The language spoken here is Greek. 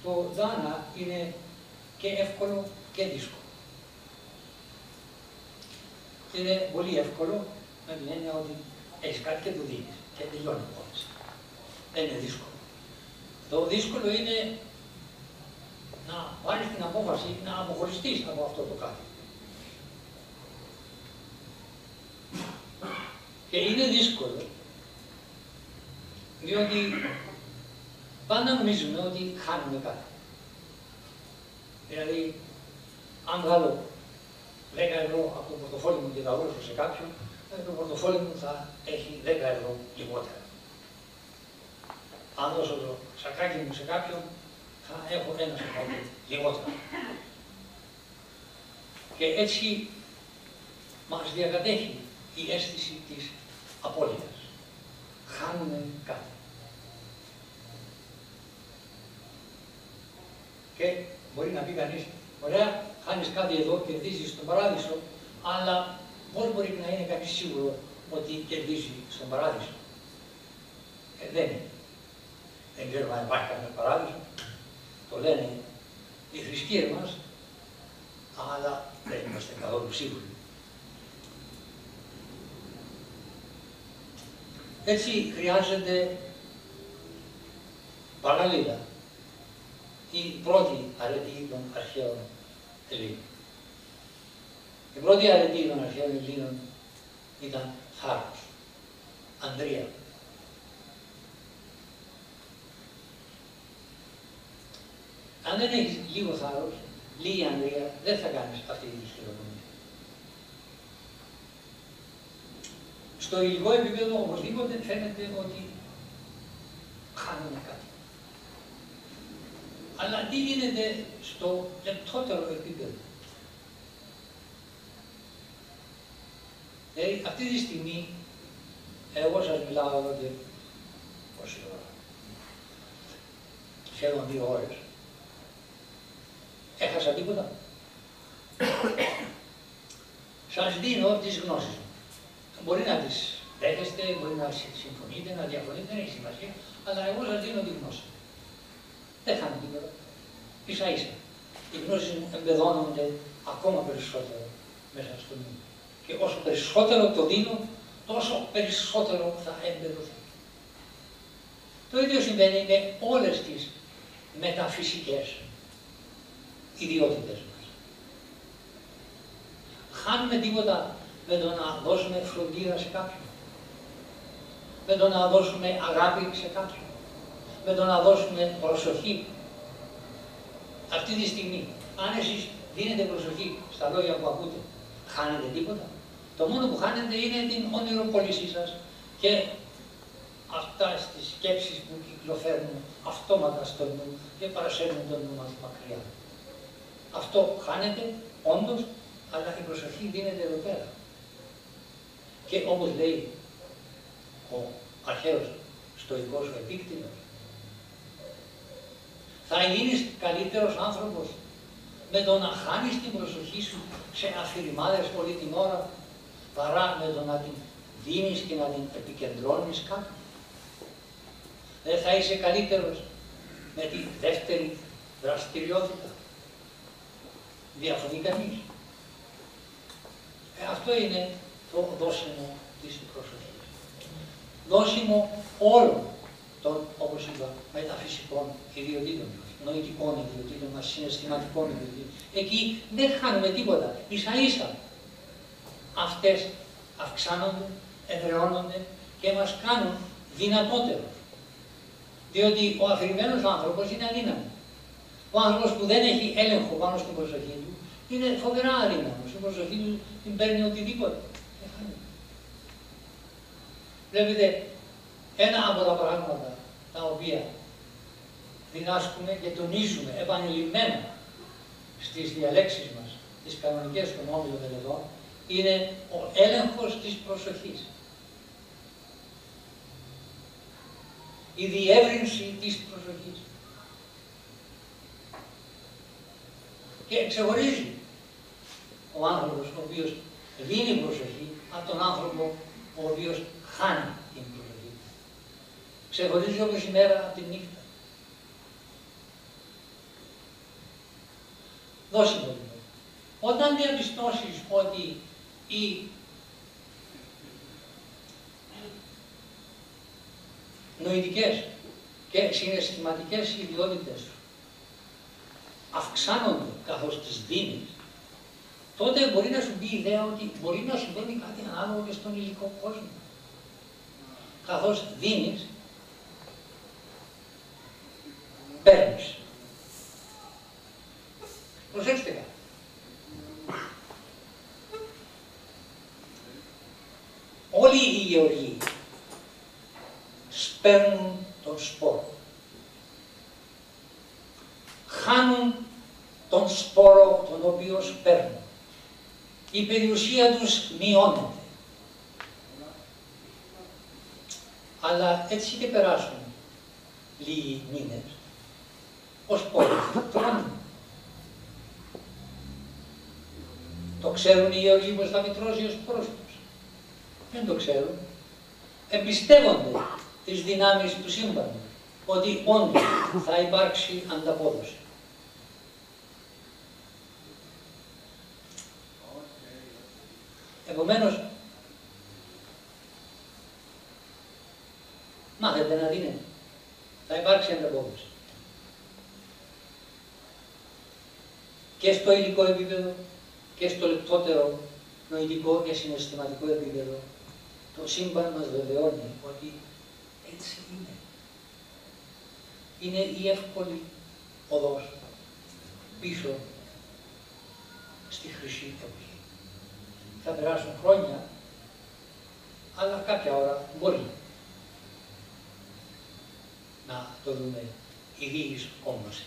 το τζάνα είναι και εύκολο και δύσκολο. Είναι πολύ εύκολο με την έννοια ότι έχεις κάτι και το δίνεις και τελειώνει η υπόθεση. Δεν είναι δύσκολο. Το δύσκολο είναι να βάλεις την απόφαση να αποχωριστείς από αυτό το κάτι. Και είναι δύσκολο, διότι πάντα νομίζουμε ότι χάνουμε κάτι. Δηλαδή, αν βγάλω 10 ευρώ από το πορτοφόλι μου και τα δώσω σε κάποιον, το πορτοφόλι μου θα έχει 10 ευρώ λιγότερα. Αν δώσω το σακάκι μου σε κάποιον, θα έχω ένα σακάκι λιγότερα. Και έτσι μας διακατέχει η αίσθηση της απώλειας. Χάνουμε κάτι. Και μπορεί να πει κανείς, ωραία, χάνεις κάτι εδώ, κερδίζεις στον παράδεισο, αλλά πώς μπορεί να είναι κανείς σίγουρο ότι κερδίζει στον παράδεισο? Δεν είναι. Δεν ξέρω αν υπάρχει κανένα παράδεισο. Το λένε οι θρησκείες μας, αλλά δεν είμαστε καθόλου σίγουροι. Έτσι χρειάζεται παράλληλα η πρώτη αρετή των αρχαίων Ελλήνων. Η πρώτη αρετή των αρχαίων Ελλήνων ήταν θάρρος, ανδρεία. Αν δεν έχεις λίγο θάρρος, λίγη ανδρεία, δεν θα κάνεις αυτή τη χειρονομία. Στο υλικό επίπεδο οπωσδήποτε φαίνεται ότι χάνουμε κάτι. Αλλά τι γίνεται στο λεπτότερο επίπεδο? Αυτή τη στιγμή, εγώ σας μιλάω εδώ και πόση ώρα, σχεδόν 2 ώρες. Έχασα τίποτα? Σας δίνω τις γνώσεις μου. Μπορεί να τις δέχεστε, μπορεί να συμφωνείτε, να διαφωνείτε, δεν έχει σημασία, αλλά εγώ σας δίνω τη γνώση. Δεν χάνω τίποτα. Ίσα ίσα. Οι γνώσεις μου εμπεδώνονται ακόμα περισσότερο μέσα στο νου. Και όσο περισσότερο το δίνω, τόσο περισσότερο θα εμπεδοθεί. Το ίδιο συμβαίνει με όλες τις μεταφυσικές ιδιότητες μας. Χάνουμε τίποτα με το να δώσουμε φροντίδα σε κάποιον, με το να δώσουμε αγάπη σε κάποιον, με το να δώσουμε προσοχή. Αυτή τη στιγμή, αν εσείς δίνετε προσοχή στα λόγια που ακούτε, χάνετε τίποτα? Το μόνο που χάνετε είναι την ονειροπόλησή σας και αυτά τις σκέψεις που κυκλοφέρνουν αυτόματα στο νου και παρασέρνουν τον νου μας μακριά. Αυτό χάνεται, όντως, αλλά η προσοχή δίνεται εδώ πέρα. Και όπως λέει ο αρχαίος στοικός ο Επίκτηνος, θα γίνεις καλύτερος άνθρωπος με το να χάνεις την προσοχή σου σε αφηρημάδες όλη την ώρα, παρά με το να την δίνεις και να την επικεντρώνεις κάπου. Δεν θα είσαι καλύτερος με τη δεύτερη δραστηριότητα? Διαφωνεί κανείς? Αυτό είναι το δώσιμο της προσοχής. Δώσιμο όλων των, όπως είπα, μεταφυσικών ιδιοτήτων μας, νοητικών ιδιοτήτων μας, συναισθηματικών ιδιοτήτων. Εκεί δεν χάνουμε τίποτα. Ίσα ίσα αυτές αυξάνονται, εδραιώνονται και μας κάνουν δυνατότερους. Διότι ο αφηρημένος άνθρωπος είναι αδύναμος. Ο άνθρωπος που δεν έχει έλεγχο πάνω στην προσοχή του είναι φοβερά αδύναμος. Η προσοχή του την παίρνει οτιδήποτε. Βλέπετε, ένα από τα πράγματα τα οποία διδάσκουμε και τονίζουμε επανειλημμένα στις διαλέξεις μας, τις κανονικές των όμιλων μελετών, είναι ο έλεγχος της προσοχής. Η διεύρυνση της προσοχής. Και ξεχωρίζει ο άνθρωπος ο οποίος δίνει προσοχή από τον άνθρωπο ο οποίος χάνει την προσοχή. Ξεχωρίζει όπως η μέρα από τη νύχτα. δώσει το λόγο. Όταν διαπιστώσεις ότι οι νοητικές και συναισθηματικές ιδιότητες σου αυξάνονται καθώς τις δίνεις, τότε μπορεί να σου μπει η ιδέα ότι μπορεί να συμβαίνει κάτι ανάλογο και στον υλικό κόσμο. Καθώς δίνεις, παίρνεις. Προσέξτε κάτι. Όλοι οι γεωργοί σπέρνουν τον σπόρο. Χάνουν τον σπόρο τον οποίο σπέρνουν. Η περιουσία τους μειώνεται. Αλλά έτσι και περάσουν λίγοι μήνες. Ο σπόρος τρώνε. Το ξέρουν οι γεωργοί πως θα μητρώσει ο σπόρος τους. Δεν το ξέρουν. Εμπιστεύονται τις δυνάμεις του σύμπαντος, ότι όντως θα υπάρξει ανταπόδοση. Επομένως, μάθετε να δίνετε. Θα υπάρξει ανταπόδοση. Και στο υλικό επίπεδο και στο λεπτότερο νοητικό και συναισθηματικό επίπεδο, το σύμπαν μας βεβαιώνει ότι έτσι είναι. Είναι η εύκολη οδός πίσω στη χρυσή εποχή. Θα περάσουν χρόνια, αλλά κάποια ώρα μπορεί να το δούμε υγιής όμως.